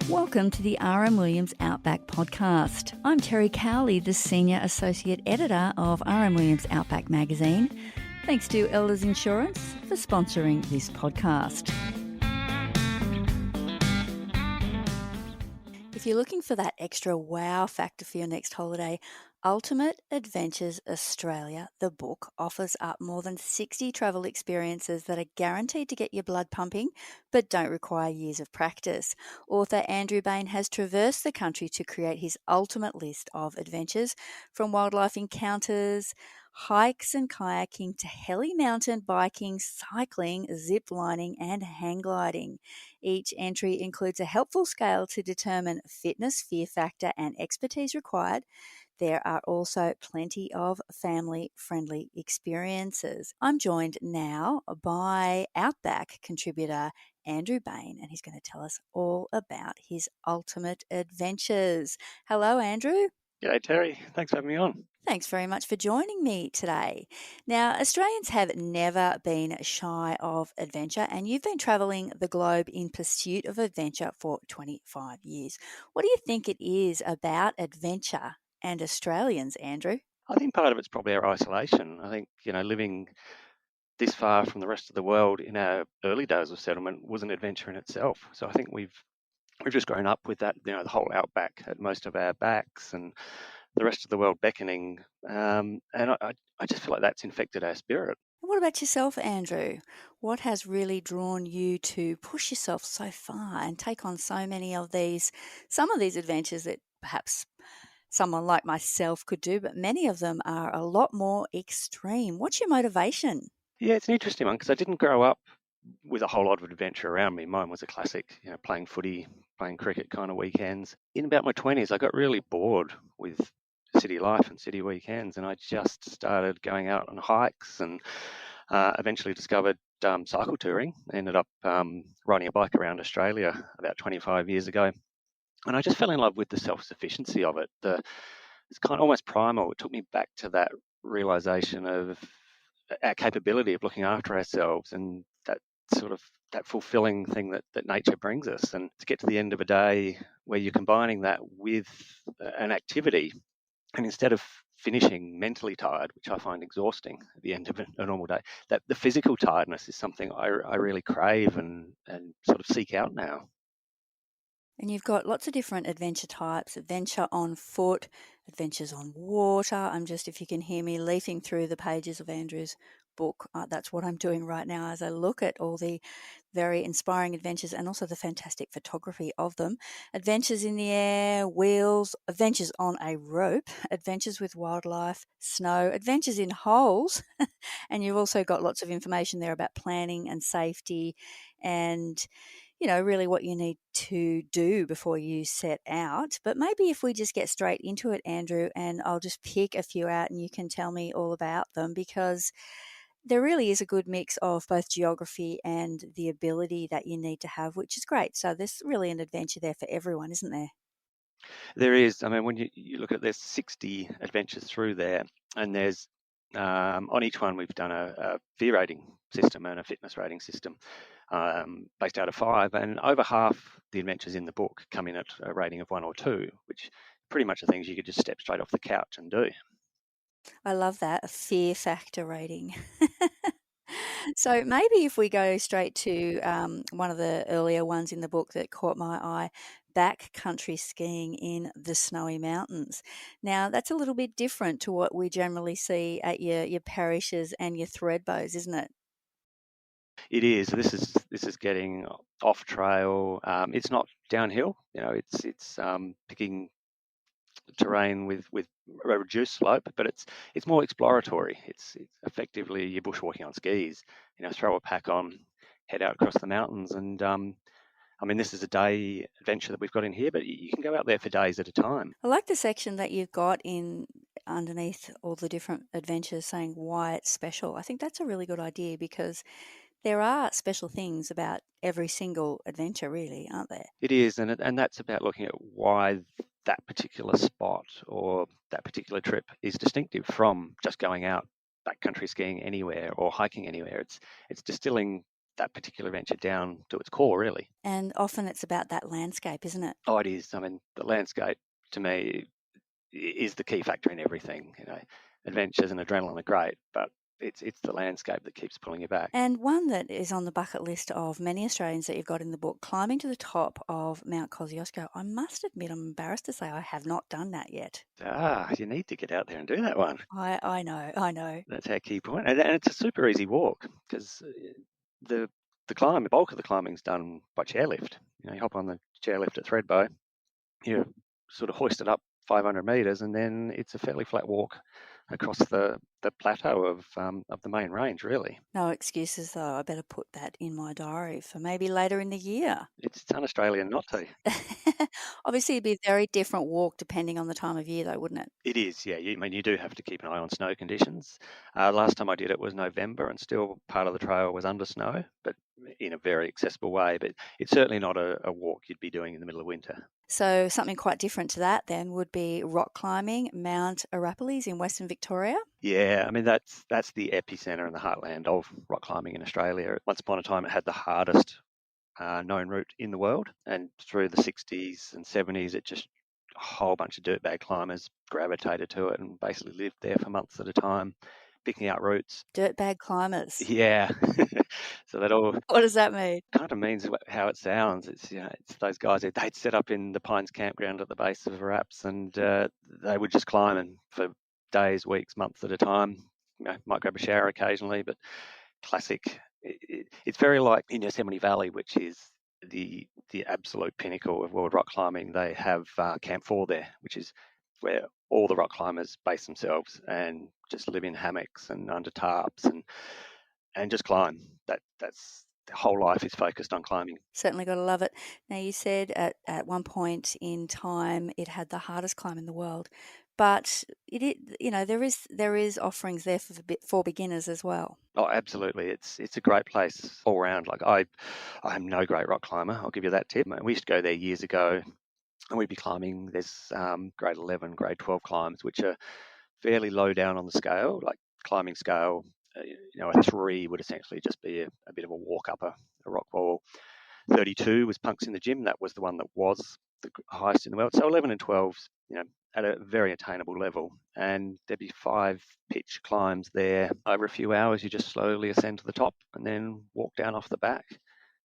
Welcome to the R.M.Williams Outback podcast. I'm Terry Cowley, the Senior Associate Editor of R.M.Williams Outback magazine. Thanks to Elders Insurance for sponsoring this podcast. If you're looking for that extra wow factor for your next holiday, Ultimate Adventures Australia, the book, offers up more than 60 travel experiences that are guaranteed to get your blood pumping, but don't require years of practice. Author Andrew Bain has traversed the country to create his ultimate list of adventures, from wildlife encounters, hikes and kayaking, to heli-mountain biking, cycling, zip lining, and hang gliding. Each entry includes a helpful scale to determine fitness, fear factor, and expertise required. There are also plenty of family-friendly experiences. I'm joined now by Outback contributor Andrew Bain, and he's going to tell us all about his ultimate adventures. Hello, Andrew. G'day, Terry. Thanks for having me on. Thanks very much for joining me today. Now, Australians have never been shy of adventure, and you've been travelling the globe in pursuit of adventure for 25 years. What do you think it is about adventure and Australians, Andrew? I think part of it's probably our isolation. I think, living this far from the rest of the world in our early days of settlement was an adventure in itself. So I think we've just grown up with that, the whole outback at most of our backs and the rest of the world beckoning. And I just feel like that's infected our spirit. What about yourself, Andrew? What has really drawn you to push yourself so far and take on some of these adventures that perhaps someone like myself could do, but many of them are a lot more extreme? What's your motivation? Yeah, it's an interesting one because I didn't grow up with a whole lot of adventure around me. Mine was a classic, playing footy, playing cricket kind of weekends. In about my 20s, I got really bored with city life and city weekends, and I just started going out on hikes and eventually discovered cycle touring. Ended up riding a bike around Australia about 25 years ago. And I just fell in love with the self-sufficiency of it. It's kind of almost primal. It took me back to that realization of our capability of looking after ourselves and that fulfilling thing that nature brings us. And to get to the end of a day where you're combining that with an activity, and instead of finishing mentally tired, which I find exhausting at the end of a normal day, that the physical tiredness is something I really crave and sort of seek out now. And you've got lots of different adventure types: adventure on foot, adventures on water. If you can hear me leafing through the pages of Andrew's book, that's what I'm doing right now as I look at all the very inspiring adventures and also the fantastic photography of them. Adventures in the air, wheels, adventures on a rope, adventures with wildlife, snow, adventures in holes. And you've also got lots of information there about planning and safety and really what you need to do before you set out. But maybe if we just get straight into it, Andrew, and I'll just pick a few out and you can tell me all about them, because there really is a good mix of both geography and the ability that you need to have, which is great. So there's really an adventure there for everyone, isn't there? There is. I mean, when you look at, there's 60 adventures through there, and there's on each one we've done a fear rating system and a fitness rating system based out of 5, and over half the adventures in the book come in at a rating of 1 or 2, which pretty much are things you could just step straight off the couch and do. I love that, a fear factor rating. So maybe if we go straight to one of the earlier ones in the book that caught my eye, backcountry skiing in the snowy mountains. Now, that's a little bit different to what we generally see at your parishes and your threadbows, isn't it? It is. This is getting off trail. It's not downhill. It's picking terrain with a reduced slope, but it's more exploratory. It's effectively you're bushwalking on skis. Throw a pack on, head out across the mountains, and this is a day adventure that we've got in here, but you can go out there for days at a time. I like the section that you've got in underneath all the different adventures saying why it's special. I think that's a really good idea, because there are special things about every single adventure, really, aren't there? It is, and that's about looking at why that particular spot or that particular trip is distinctive from just going out backcountry skiing anywhere or hiking anywhere. It's distilling that particular adventure down to its core, really. And often it's about that landscape, isn't it? Oh, it is. I mean, the landscape to me is the key factor in everything. Adventures and adrenaline are great, but it's the landscape that keeps pulling you back. And one that is on the bucket list of many Australians that you've got in the book, climbing to the top of Mount Kosciuszko. I must admit, I'm embarrassed to say I have not done that yet. You need to get out there and do that one. I know. That's our key point, and it's a super easy walk because the the bulk of the climbing's done by chairlift. You hop on the chairlift at Thredbo, you sort of hoist it up 500 metres, and then it's a fairly flat walk across the plateau of the main range, really. No excuses though. I better put that in my diary for maybe later in the year. It's un-Australian not to. Obviously, it'd be a very different walk depending on the time of year, though, wouldn't it? It is, yeah. You do have to keep an eye on snow conditions. Last time I did it was November, and still part of the trail was under snow, but in a very accessible way. But it's certainly not a walk you'd be doing in the middle of winter. So something quite different to that then would be rock climbing, Mount Arapiles in Western Victoria. Yeah, I mean that's the epicenter and the heartland of rock climbing in Australia. Once upon a time, it had the hardest known route in the world, and through the 60s and 70s, it just a whole bunch of dirtbag climbers gravitated to it and basically lived there for months at a time, picking out routes. Dirtbag climbers. Yeah, so that all What does that mean? kind of means how it sounds. It's those guys they'd set up in the Pines campground at the base of Araps, and they would just climb and for days, weeks, months at a time. Might grab a shower occasionally, but classic. It's very like in Yosemite Valley, which is the absolute pinnacle of world rock climbing. They have Camp 4 there, which is where all the rock climbers base themselves and just live in hammocks and under tarps and just climb. That's the whole life is focused on climbing. Certainly got to love it. Now, you said at one point in time it had the hardest climb in the world, but there is offerings there for beginners as well. Oh, absolutely. It's a great place all around. Like I'm no great rock climber. I'll give you that tip. We used to go there years ago, and we'd be climbing. There's grade 11, grade 12 climbs, which are fairly low down on the scale, like climbing scale. A 3 would essentially just be a bit of a walk up a rock wall. 32 was Punks in the Gym. That was the one that was the highest in the world. So 11 and 12, at a very attainable level. And there'd be 5 pitch climbs there. Over a few hours, you just slowly ascend to the top and then walk down off the back.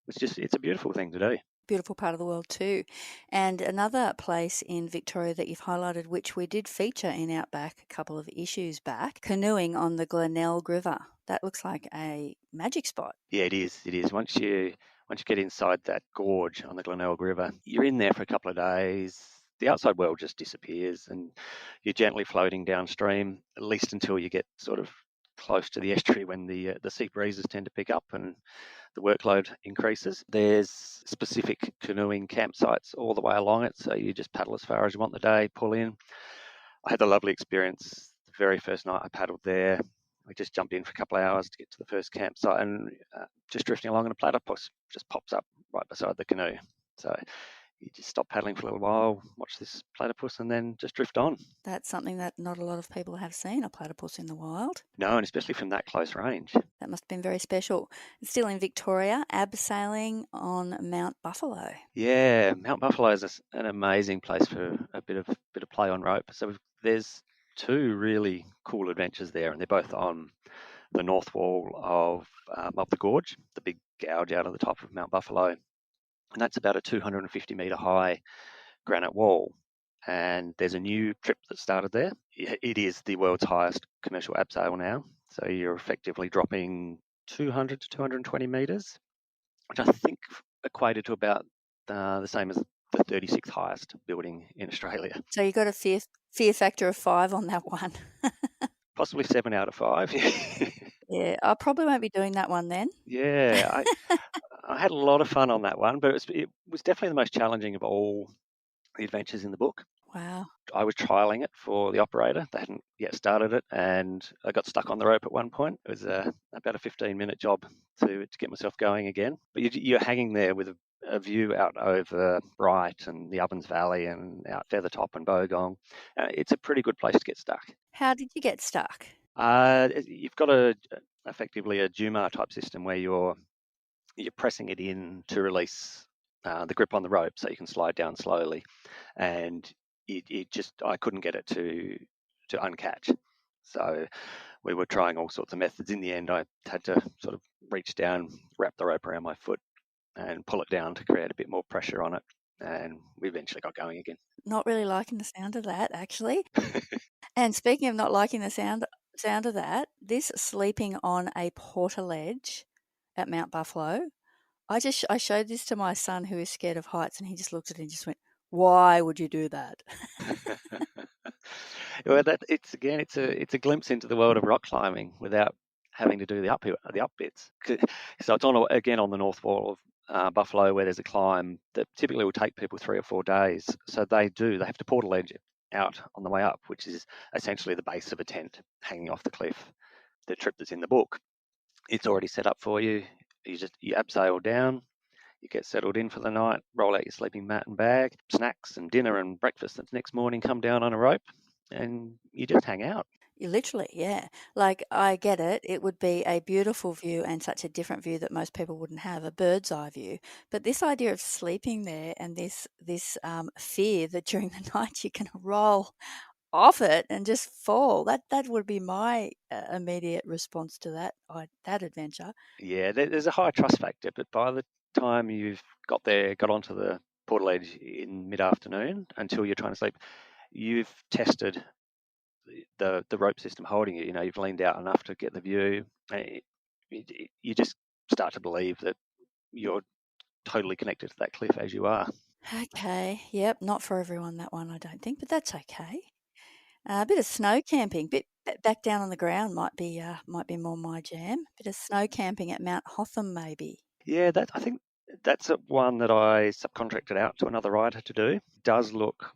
It's a beautiful thing to do. Beautiful part of the world too. And another place in Victoria that you've highlighted, which we did feature in Outback a couple of issues back, canoeing on the Glenelg River. That looks like a magic spot. Yeah, it is. It is. Once you get inside that gorge on the Glenelg River, you're in there for a couple of days. The outside world just disappears, and you're gently floating downstream, at least until you get sort of close to the estuary when the sea breezes tend to pick up and the workload increases. There's specific canoeing campsites all the way along it, so you just paddle as far as you want the day, pull in. I had a lovely experience the very first night I paddled there. We just jumped in for a couple of hours to get to the first campsite, and just drifting along, and a platypus just pops up right beside the canoe. So you just stop paddling for a little while, watch this platypus, and then just drift on. That's something that not a lot of people have seen, a platypus in the wild. No, and especially from that close range. That must have been very special. Still in Victoria, abseiling on Mount Buffalo. Yeah, Mount Buffalo is an amazing place for a bit of play on rope. So there's 2 really cool adventures there, and they're both on the north wall of the gorge, the big gouge out of the top of Mount Buffalo. And that's about a 250 metre high granite wall. And there's a new trip that started there. It is the world's highest commercial abseil now. So you're effectively dropping 200 to 220 metres, which I think equated to about the same as the 36th highest building in Australia. So you got a fear factor of 5 on that one. Possibly 7 out of 5. Yeah, I probably won't be doing that one then. Yeah, I had a lot of fun on that one, but it was definitely the most challenging of all the adventures in the book. Wow. I was trialling it for the operator. They hadn't yet started it, and I got stuck on the rope at one point. It was about a 15-minute job to get myself going again. But you're hanging there with a view out over Bright and the Ovens Valley and out Feathertop and Bogong. It's a pretty good place to get stuck. How did you get stuck? You've got effectively a Jumar type system where you're you're pressing it in to release the grip on the rope so you can slide down slowly. And I couldn't get it to uncatch. So we were trying all sorts of methods. In the end, I had to sort of reach down, wrap the rope around my foot, and pull it down to create a bit more pressure on it. And we eventually got going again. Not really liking the sound of that, actually. And speaking of not liking the sound of that, this sleeping on a portaledge at Mount Buffalo, I showed this to my son who is scared of heights, and he just looked at it and just went, "Why would you do that?" Well, it's a glimpse into the world of rock climbing without having to do the up bits. So it's again on the north wall of Buffalo, where there's a climb that typically will take people 3 or 4 days. So they have to portaledge out on the way up, which is essentially the base of a tent hanging off the cliff. The trip that's in the book, it's already set up for you. You abseil down, you get settled in for the night, roll out your sleeping mat and bag, snacks and dinner and breakfast. And the next morning, come down on a rope, and you just hang out. Literally, yeah. Like, I get it. It would be a beautiful view and such a different view that most people wouldn't have, a bird's eye view. But this idea of sleeping there and this fear that during the night you can roll off it and just fall, that would be my immediate response to that adventure. Yeah, there's a high trust factor, but by the time you've got onto the portaledge in mid-afternoon until you're trying to sleep, you've tested the rope system holding you. You've leaned out enough to get the view. You just start to believe that you're totally connected to that cliff as you are. Okay, yep, not for everyone, that one, I don't think, but that's okay. A bit of snow camping, back down on the ground might be more my jam. Bit of snow camping at Mount Hotham, maybe. Yeah, I think that's one that I subcontracted out to another rider to do. It does look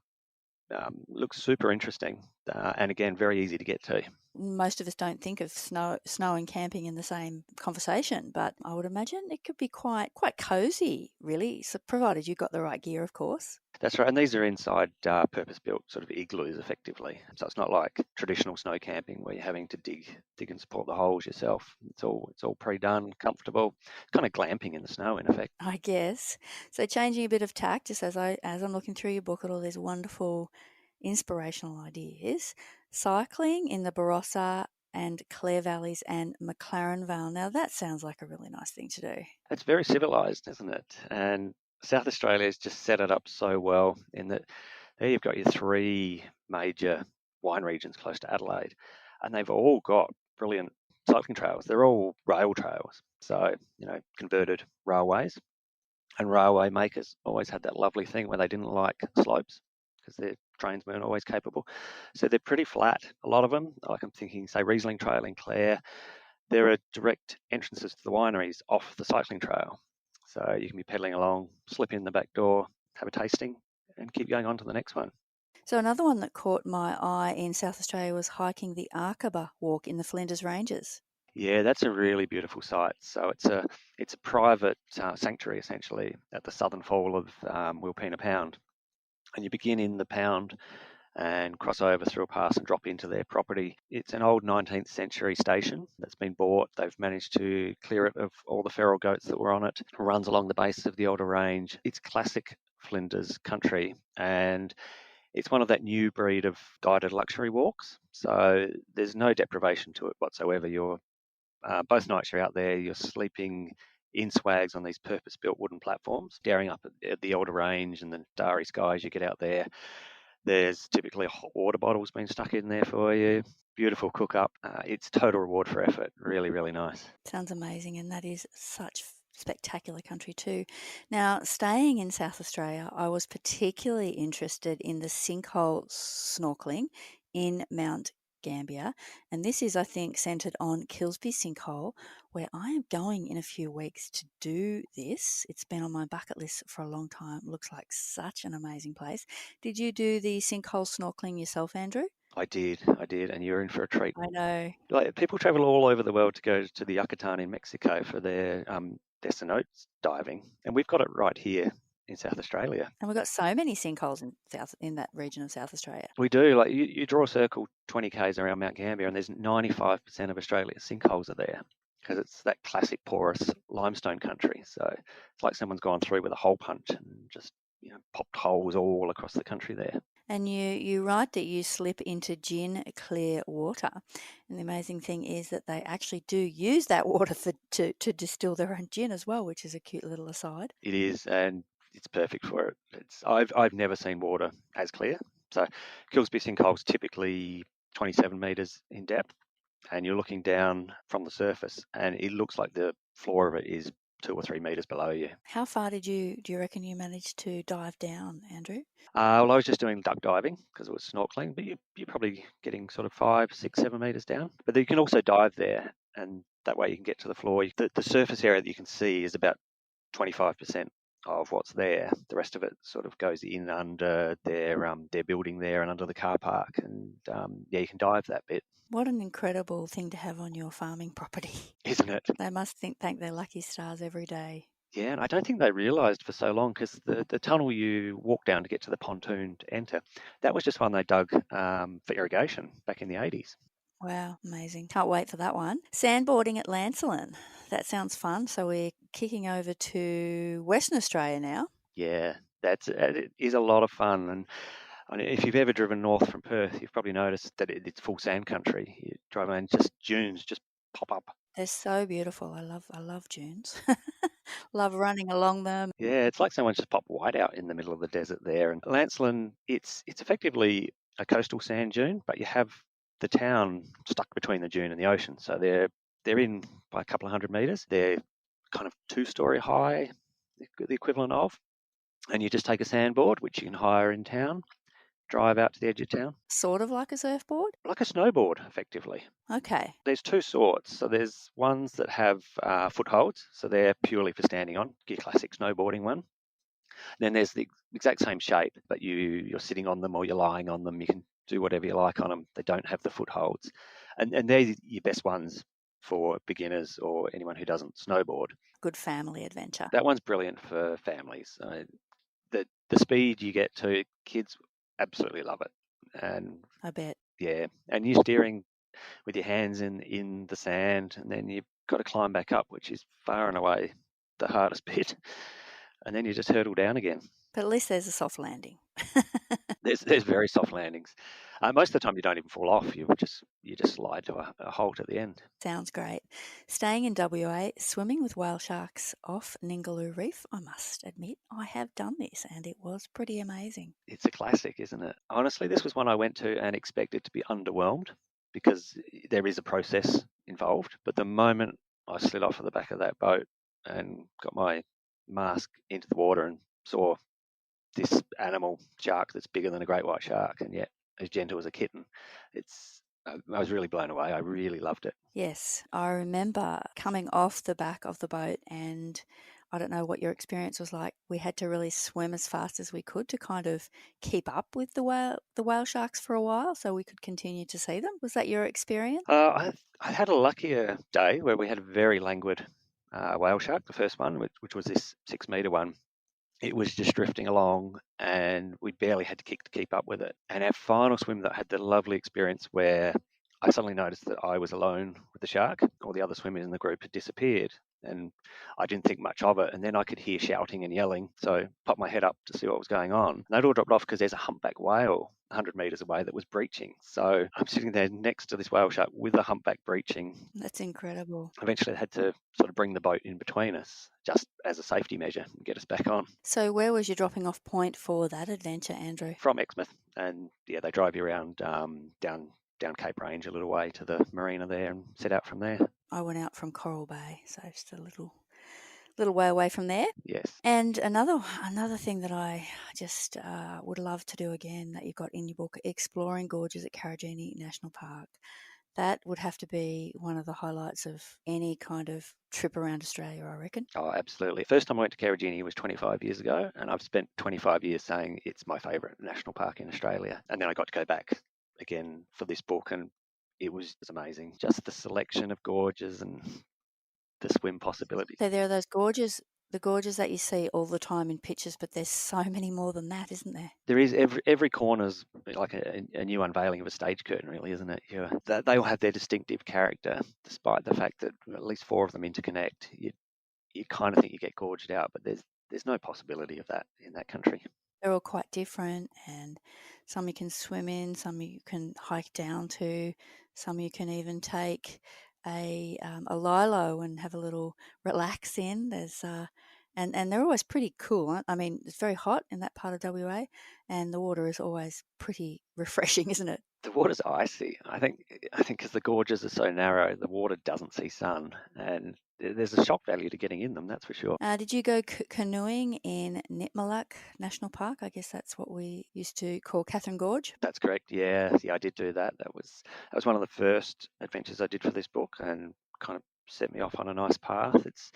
super interesting, and again, very easy to get to. Most of us don't think of snow and camping in the same conversation, but I would imagine it could be quite cozy, really, so provided you've got the right gear, of course. That's right, and these are inside purpose-built sort of igloos, effectively. So it's not like traditional snow camping where you're having to dig and support the holes yourself. It's all pre-done, comfortable. It's kind of glamping in the snow, in effect. I guess. So changing a bit of tack, just as I'm looking through your book at all these wonderful inspirational ideas, cycling in the Barossa and Clare Valleys and McLaren Vale. Now that sounds like a really nice thing to do. It's very civilised, isn't it? And South Australia's just set it up so well in that there you've got your 3 major wine regions close to Adelaide, and they've all got brilliant cycling trails. They're all rail trails, so converted railways. And railway makers always had that lovely thing where they didn't like slopes because their trains weren't always capable. So they're pretty flat, a lot of them. Like I'm thinking, say, Riesling Trail in Clare, there are direct entrances to the wineries off the cycling trail. So you can be pedalling along, slip in the back door, have a tasting, and keep going on to the next one. So another one that caught my eye in South Australia was hiking the Arkaba Walk in the Flinders Ranges. Yeah, that's a really beautiful site. So it's a private sanctuary essentially at the southern fall of Wilpena Pound, and you begin in the pound and cross over through a pass and drop into their property. It's an old 19th century station that's been bought. They've managed to clear it of all the feral goats that were on it. It runs along the base of the older range. It's classic Flinders country, and it's one of that new breed of guided luxury walks. So there's no deprivation to it whatsoever. You're both nights you're out there, you're sleeping in swags on these purpose-built wooden platforms, staring up at the older range and the starry skies. You get out there. There's typically hot water bottles being stuck in there for you. Beautiful cook up. It's total reward for effort. Really, really nice. Sounds amazing, and that is such spectacular country too. Now, staying in South Australia, I was particularly interested in the sinkhole snorkeling in Mount Gambier, and this is, I think, centred on Kilsby Sinkhole, where I am going in a few weeks to do this. It's been on my bucket list for a long time. It looks like such an amazing place. Did you do the sinkhole snorkeling yourself, Andrew? I did, and you're in for a treat. I know. Like people travel all over the world to go to the Yucatan in Mexico for their cenotes diving, and we've got it right here in South Australia. And we've got so many sinkholes in that region of South Australia. We do. Like you draw a circle 20 k's around Mount Gambier, and there's 95% of Australia's sinkholes are there. because it's that classic porous limestone country. So it's like someone's gone through with a hole punch and just popped holes all across the country there. And you write that you slip into gin clear water. And the amazing thing is that they actually do use that water to distill their own gin as well, which is a cute little aside. It is, and it's perfect for it. I've never seen water as clear. So Kilsby sinkhole's typically 27 metres in depth, and you're looking down from the surface, and it looks like the floor of it is 2 or 3 metres below you. How far do you reckon you managed to dive down, Andrew? Well, I was just doing duck diving because it was snorkeling, but you're probably getting sort of 5, 6, 7 metres down. But you can also dive there, and that way you can get to the floor. The surface area that you can see is about 25% of what's there. The rest of it sort of goes in under their building there and under the car park, and you can dive that bit. What an incredible thing to have on your farming property. Isn't it? They must thank their lucky stars every day. Yeah, and I don't think they realised for so long, because the tunnel you walk down to get to the pontoon to enter, that was just one they dug for irrigation back in the 80s. Wow, amazing. Can't wait for that one. Sandboarding at Lancelin. That sounds fun. So we're kicking over to Western Australia now. Yeah, it is a lot of fun. And if you've ever driven north from Perth, you've probably noticed that it's full sand country. You drive around, just dunes just pop up. They're so beautiful. I love dunes. Love running along them. Yeah, it's like someone just popped white out in the middle of the desert there. And Lancelin, it's effectively a coastal sand dune, but you have the town stuck between the dune and the ocean. So they're in by a couple of 100 metres. They're kind of 2-story high, the equivalent of. And you just take a sandboard, which you can hire in town, drive out to the edge of town. Sort of like a surfboard? Like a snowboard, effectively. Okay. There's 2 sorts. So there's ones that have footholds, so they're purely for standing on, your classic snowboarding one. Then there's the exact same shape, but you're sitting on them or you're lying on them. You can do whatever you like on them. They don't have the footholds. And they're your best ones for beginners or anyone who doesn't snowboard. Good family adventure. That one's brilliant for families. The speed you get to, kids absolutely love it. And I bet. yeah, and you're steering with your hands in the sand, and then you've got to climb back up, which is far and away the hardest bit. And then you just hurtle down again. But at least there's a soft landing. There's very soft landings. Most of the time you don't even fall off. You just slide to a halt at the end. Sounds great. Staying in WA, swimming with whale sharks off Ningaloo Reef. I must admit, I have done this and it was pretty amazing. It's a classic, isn't it? Honestly, this was one I went to and expected to be underwhelmed, because there is a process involved. But the moment I slid off of the back of that boat and got my mask into the water and saw this animal shark that's bigger than a great white shark and yet as gentle as a kitten, I was really blown away. I really loved it. Yes, I remember coming off the back of the boat, and I don't know what your experience was like. We had to really swim as fast as we could to kind of keep up with the whale sharks for a while so we could continue to see them. Was that your experience? I had a luckier day where we had a very languid whale shark, the first one, which was this 6-metre one. It was just drifting along and we barely had to kick to keep up with it. And our final swim, that had the lovely experience where I suddenly noticed that I was alone with the shark. All the other swimmers in the group had disappeared, and I didn't think much of it. And then I could hear shouting and yelling, so I popped my head up to see what was going on. And they'd all dropped off because there's a humpback whale 100 metres away that was breaching. So I'm sitting there next to this whale shark with a humpback breaching. That's incredible. Eventually I had to sort of bring the boat in between us, just as a safety measure, and get us back on. So where was your dropping off point for that adventure, Andrew? From Exmouth. And yeah, they drive you around down Cape Range a little way to the marina there and set out from there. I went out from Coral Bay, so just a little way away from there. Yes. And another thing that I just would love to do again that you've got in your book, exploring gorges at Karijini National Park. That would have to be one of the highlights of any kind of trip around Australia, I reckon. Oh, absolutely. First time I went to Karijini was 25 years ago, and I've spent 25 years saying it's my favourite national park in Australia. And then I got to go back again for this book, and it was amazing. Just the selection of gorges and the swim possibilities. So there are those gorges The gorges that you see all the time in pictures, but there's so many more than that, isn't there? There is every corner's like a new unveiling of a stage curtain, really, isn't it? They all have their distinctive character, despite the fact that at least 4 of them interconnect. You kind of think you get gorged out, but there's no possibility of that in that country. They're all quite different, and some you can swim in, some you can hike down to, some you can even take a lilo and have a little relax in. And they're always pretty cool. I mean, it's very hot in that part of WA, and the water is always pretty refreshing, isn't it? The water's icy. I think because the gorges are so narrow, the water doesn't see sun, and there's a shock value to getting in them. That's for sure. Did you go canoeing in Nitmaluk National Park? I guess that's what we used to call Catherine Gorge. That's correct. Yeah, I did do that. That was one of the first adventures I did for this book, and kind of set me off on a nice path. It's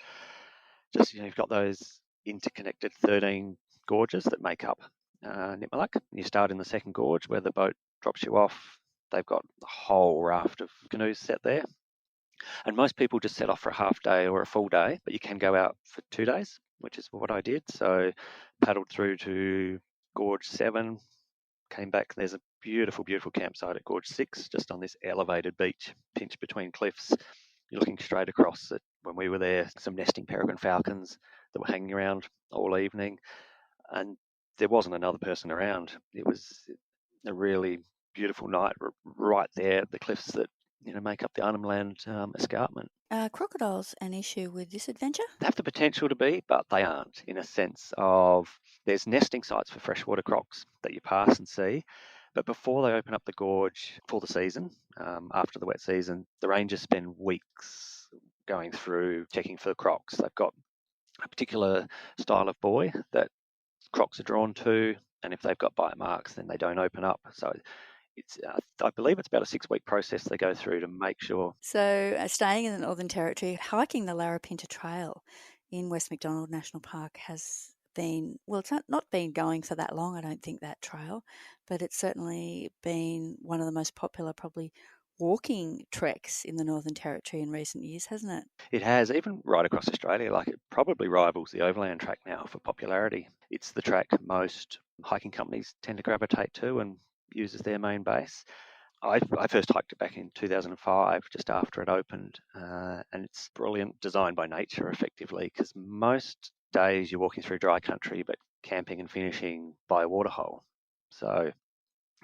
just you've got those interconnected 13 gorges that make up Nitmaluk. You start in the second gorge where the boat drops you off. They've got a whole raft of canoes set there. And most people just set off for a half day or a full day, but you can go out for 2 days, which is what I did. So paddled through to Gorge 7, came back. There's a beautiful, beautiful campsite at Gorge 6, just on this elevated beach, pinched between cliffs. You're looking straight across it. When we were there, some nesting peregrine falcons that were hanging around all evening. And there wasn't another person around. It was a really beautiful night right there at the cliffs that make up the Arnhem Land escarpment. Crocodiles an issue with this adventure? They have the potential to be, but they aren't, in a sense of there's nesting sites for freshwater crocs that you pass and see. But before they open up the gorge for the season, after the wet season, the rangers spend weeks going through checking for crocs. They've got a particular style of buoy that crocs are drawn to, and if they've got bite marks, then they don't open up. So it's, I believe it's about a 6-week process they go through to make sure. So, staying in the Northern Territory, hiking the Larapinta Trail in West Macdonald National Park has been, well, it's not been going for that long, I don't think, that trail, but it's certainly been one of the most popular, probably, walking treks in the Northern Territory in recent years, hasn't it? It has, even right across Australia, like it probably rivals the Overland Track now for popularity. It's the track most hiking companies tend to gravitate to and use as their main base. I first hiked it back in 2005, just after it opened, and it's brilliant, designed by nature effectively, because most days you're walking through dry country, but camping and finishing by a waterhole. So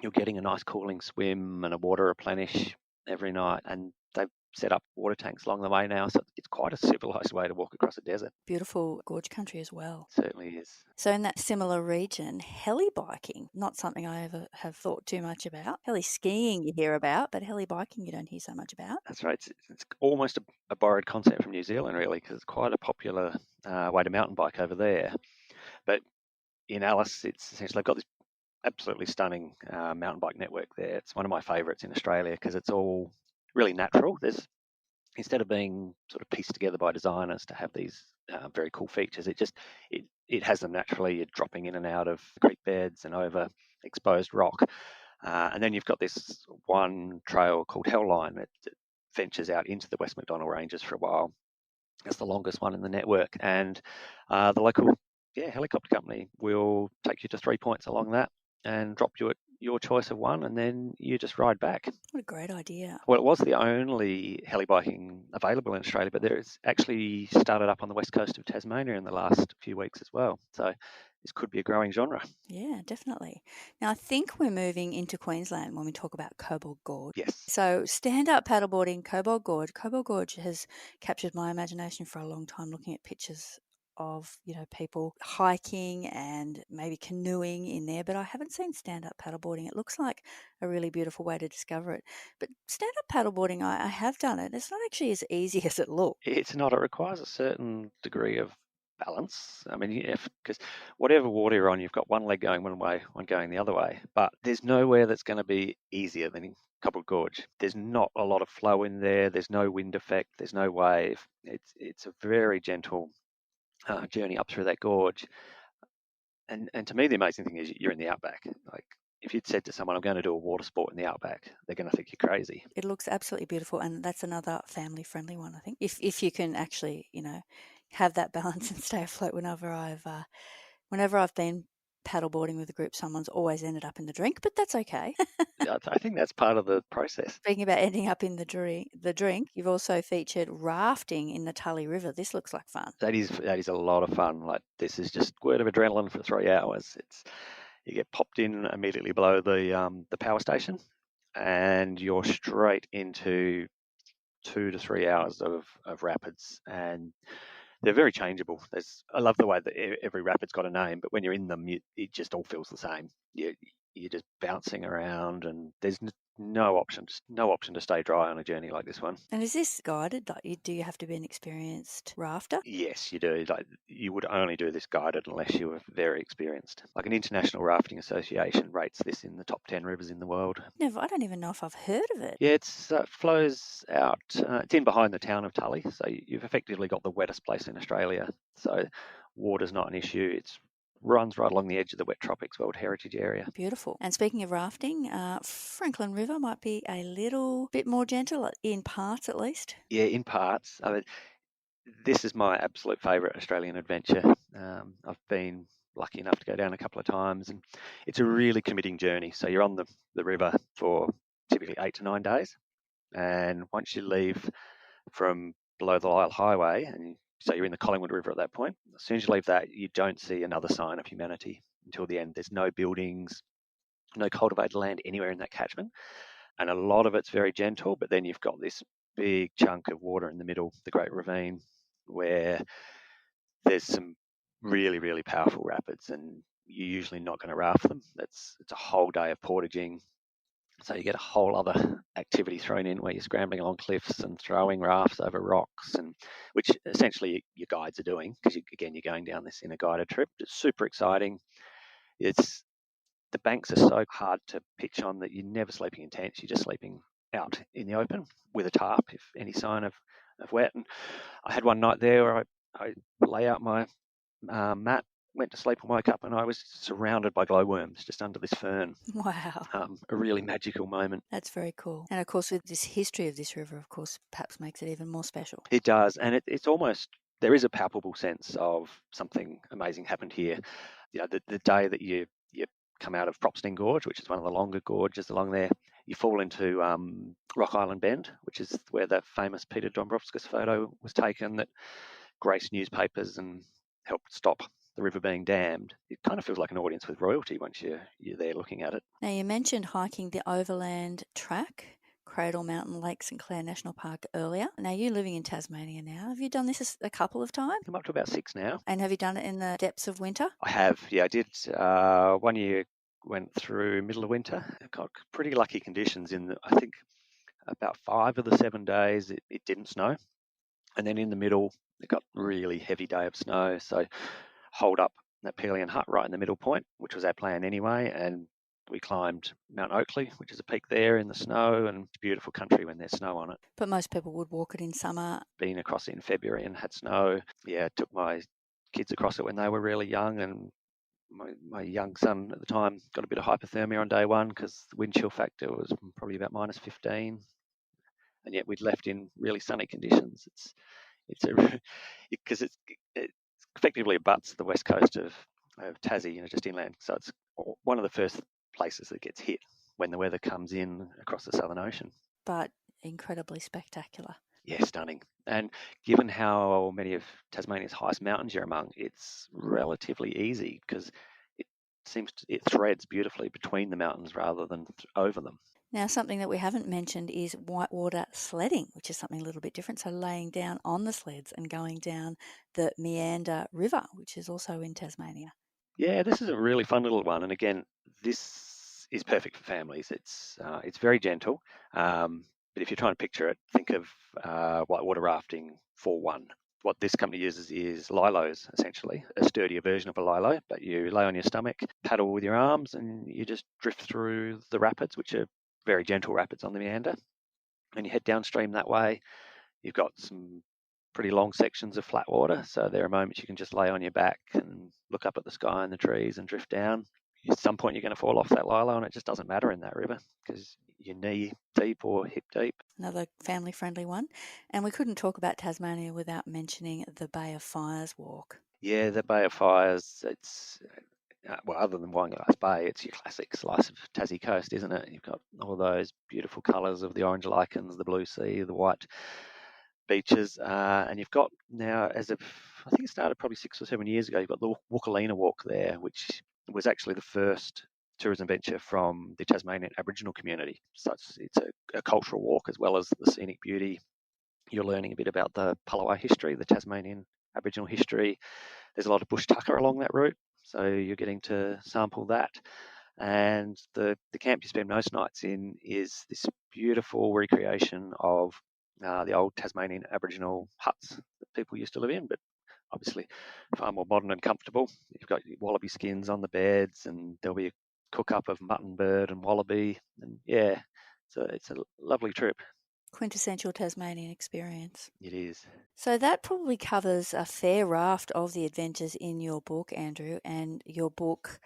you're getting a nice cooling swim and a water replenish every night, and they've set up water tanks along the way now, so it's quite a civilised way to walk across a desert. Beautiful gorge country as well. Certainly is. So in that similar region, heli biking, not something I ever have thought too much about. Heli skiing you hear about, but heli biking you don't hear so much about. That's right. It's almost a borrowed concept from New Zealand, really, because it's quite a popular way to mountain bike over there. But in Alice, it's essentially, they've got this absolutely stunning mountain bike network there. It's one of my favourites in Australia because it's all really natural. Instead of being sort of pieced together by designers to have these very cool features, it has them naturally. You're dropping in and out of creek beds and over exposed rock. And then you've got this one trail called Hellline that ventures out into the West Macdonald Ranges for a while. It's the longest one in the network. And the local helicopter company will take you to 3 points along that and drop you at your choice of one, and then you just ride back. What a great idea. Well, it was the only heli biking available in Australia, but there's actually started up on the west coast of Tasmania in the last few weeks as well. So this could be a growing genre. Yeah, definitely. Now, I think we're moving into Queensland when we talk about Cobalt Gorge. Yes. So stand-up paddleboarding, Cobalt Gorge. Cobalt Gorge has captured my imagination for a long time, looking at pictures of, people hiking and maybe canoeing in there, but I haven't seen stand-up paddleboarding. It looks like a really beautiful way to discover it. But stand-up paddleboarding, I have done it. It's not actually as easy as it looks. It's not. It requires a certain degree of balance. I mean, because whatever water you're on, you've got one leg going one way, one going the other way. But there's nowhere that's going to be easier than in Cobalt Gorge. There's not a lot of flow in there. There's no wind effect. There's no wave. It's a very gentle journey up through that gorge. And to me, the amazing thing is you're in the outback. Like, if you'd said to someone, I'm going to do a water sport in the outback, they're going to think you're crazy. It looks absolutely beautiful, and that's another family-friendly one, I think. If you can actually, have that balance and stay afloat whenever I've been paddleboarding with a group, someone's always ended up in the drink, but that's okay. I think that's part of the process. Speaking about ending up in the drink, you've also featured rafting in the Tully River. This looks like fun. That is a lot of fun. Like, this is just word of adrenaline for 3 hours. You get popped in immediately below the power station, and you're straight into 2 to 3 hours of rapids, and they're very changeable. I love the way that every rapid's got a name, but when you're in them, it just all feels the same. You're just bouncing around, and there's no option to stay dry on a journey like this one. And is this guided? Like, do you have to be an experienced rafter? Yes, you do. Like, you would only do this guided unless you were very experienced. Like, an international rafting association rates this in the top 10 rivers in the world. Never. I don't even know if I've heard of it. Yeah, it flows out. It's in behind the town of Tully, so you've effectively got the wettest place in Australia. So water's not an issue. It runs right along the edge of the Wet Tropics World Heritage Area. Beautiful. And speaking of rafting, Franklin River might be a little bit more gentle, in parts at least. Yeah, in parts. I mean, this is my absolute favourite Australian adventure. I've been lucky enough to go down a couple of times, and it's a really committing journey. So you're on the river for typically 8 to 9 days, and once you leave from below the Lyle Highway, and so you're in the Collingwood River at that point, as soon as you leave that, you don't see another sign of humanity until the end. There's no buildings, no cultivated land anywhere in that catchment, and a lot of it's very gentle, but then you've got this big chunk of water in the middle, the Great Ravine, where there's some really, really powerful rapids, and you're usually not going to raft them. It's a whole day of portaging. So you get a whole other activity thrown in where you're scrambling along cliffs and throwing rafts over rocks, and which essentially your guides are doing, because you're going down this in a guided trip. It's super exciting. The banks are so hard to pitch on that you're never sleeping in tents. You're just sleeping out in the open with a tarp if any sign of wet. And I had one night there where I lay out my mat, went to sleep and woke up, and I was surrounded by glowworms just under this fern. Wow. A really magical moment. That's very cool. And of course, with this history of this river, of course, perhaps makes it even more special. It does, and it's almost, there is a palpable sense of something amazing happened here. You know, the day that you come out of Propsting Gorge, which is one of the longer gorges along there, you fall into Rock Island Bend, which is where the famous Peter Dombrovskis photo was taken that graced newspapers and helped stop the river being dammed. It kind of feels like an audience with royalty once you're there looking at it. Now, you mentioned hiking the overland track, Cradle Mountain Lake St Clair National Park, earlier. Now, you're living in Tasmania now. Have you done this a couple of times? I'm up to about 6 now. And have you done it in the depths of winter? I have, yeah. I did. One year went through middle of winter. Got pretty lucky conditions I think about 5 of the 7 days it didn't snow. And then in the middle, it got really heavy day of snow. So holed up that Pelion hut right in the middle point, which was our plan anyway. And we climbed Mount Oakley, which is a peak there in the snow, and it's beautiful country when there's snow on it. But most people would walk it in summer. Been across it in February and had snow. Yeah, took my kids across it when they were really young, and my young son at the time got a bit of hypothermia on day one because the wind chill factor was probably about minus 15, and yet we'd left in really sunny conditions. Because it effectively abuts the west coast of Tassie, just inland. So it's one of the first places that gets hit when the weather comes in across the Southern Ocean. But incredibly spectacular. Yeah, stunning. And given how many of Tasmania's highest mountains you're among, it's relatively easy because it threads beautifully between the mountains rather than over them. Now, something that we haven't mentioned is whitewater sledding, which is something a little bit different. So laying down on the sleds and going down the Meander River, which is also in Tasmania. Yeah, this is a really fun little one. And again, this is perfect for families. It's very gentle. But if you're trying to picture it, think of whitewater rafting for one. What this company uses is lilos, essentially, a sturdier version of a lilo, but you lay on your stomach, paddle with your arms, and you just drift through the rapids, which are very gentle rapids on the Meander. And you head downstream that way. You've got some pretty long sections of flat water, so there are moments you can just lay on your back and look up at the sky and the trees and drift down. at some point you're going to fall off that lilo, and it just doesn't matter in that river because you're knee deep or hip deep. Another family-friendly one. And we couldn't talk about Tasmania without mentioning the Bay of Fires walk. Yeah, the Bay of Fires, it's, well, other than Wineglass Bay, it's your classic slice of Tassie coast, isn't it? You've got all those beautiful colours of the orange lichens, the blue sea, the white beaches, and you've got now, as of, I think it started probably 6 or 7 years ago, you've got the Wookalina Walk there, which was actually the first tourism venture from the Tasmanian Aboriginal community. So it's a cultural walk as well as the scenic beauty. You're learning a bit about the Palawa history, the Tasmanian Aboriginal history. There's a lot of bush tucker along that route, so you're getting to sample that. And the camp you spend most nights in is this beautiful recreation of the old Tasmanian Aboriginal huts that people used to live in, but obviously far more modern and comfortable. You've got wallaby skins on the beds, and there'll be a cook up of mutton bird and wallaby, and yeah, so it's a lovely trip. Quintessential Tasmanian experience. It is. So that probably covers a fair raft of the adventures in your book, Andrew, and your book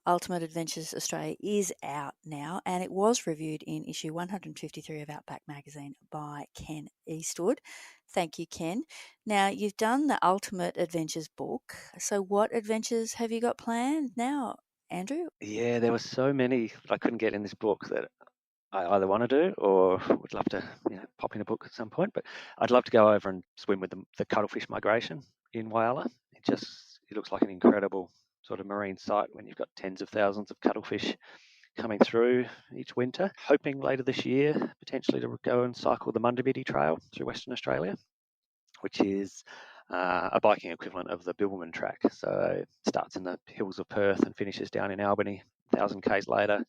Ultimate Adventures Australia is out now, and it was reviewed in issue 153 of Outback Magazine by Ken Eastwood. Thank you, Ken. Now, you've done the Ultimate Adventures book, so what adventures have you got planned now, Andrew? Yeah, there were so many that I couldn't get in this book that I either want to do or would love to pop in a book at some point. But I'd love to go over and swim with the cuttlefish migration in Whyalla. It looks like an incredible sort of marine site when you've got tens of thousands of cuttlefish coming through each winter. Hoping later this year potentially to go and cycle the Mundabiddi Trail through Western Australia, which is a biking equivalent of the Bilberman Track. So it starts in the hills of Perth and finishes down in Albany 1,000 k's later.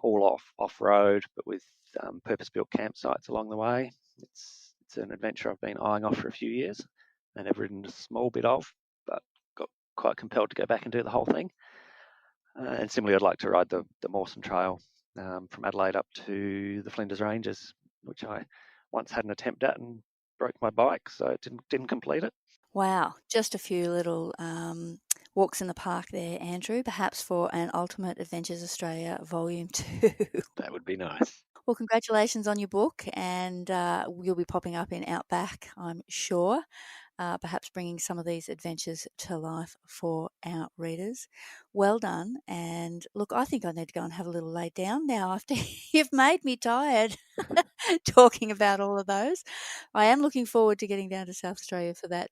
All off-road, but with purpose-built campsites along the way. It's an adventure I've been eyeing off for a few years and have ridden a small bit of, but got quite compelled to go back and do the whole thing. And similarly, I'd like to ride the Mawson Trail from Adelaide up to the Flinders Ranges, which I once had an attempt at and broke my bike, so didn't complete it. Wow, just a few little walks in the park there, Andrew, perhaps for an Ultimate Adventures Australia Volume 2. That would be nice. Well, congratulations on your book, and you'll be popping up in Outback, I'm sure, perhaps bringing some of these adventures to life for our readers. Well done, and look, I think I need to go and have a little lay down now after you've made me tired talking about all of those. I am looking forward to getting down to South Australia for that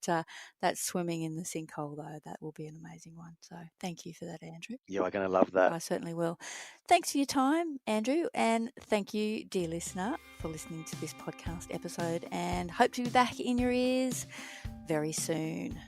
swimming in the sinkhole, though. That will be an amazing one. So thank you for that, Andrew. You are going to love that. I certainly will. Thanks for your time, Andrew, and thank you, dear listener, for listening to this podcast episode, and hope to be back in your ears very soon.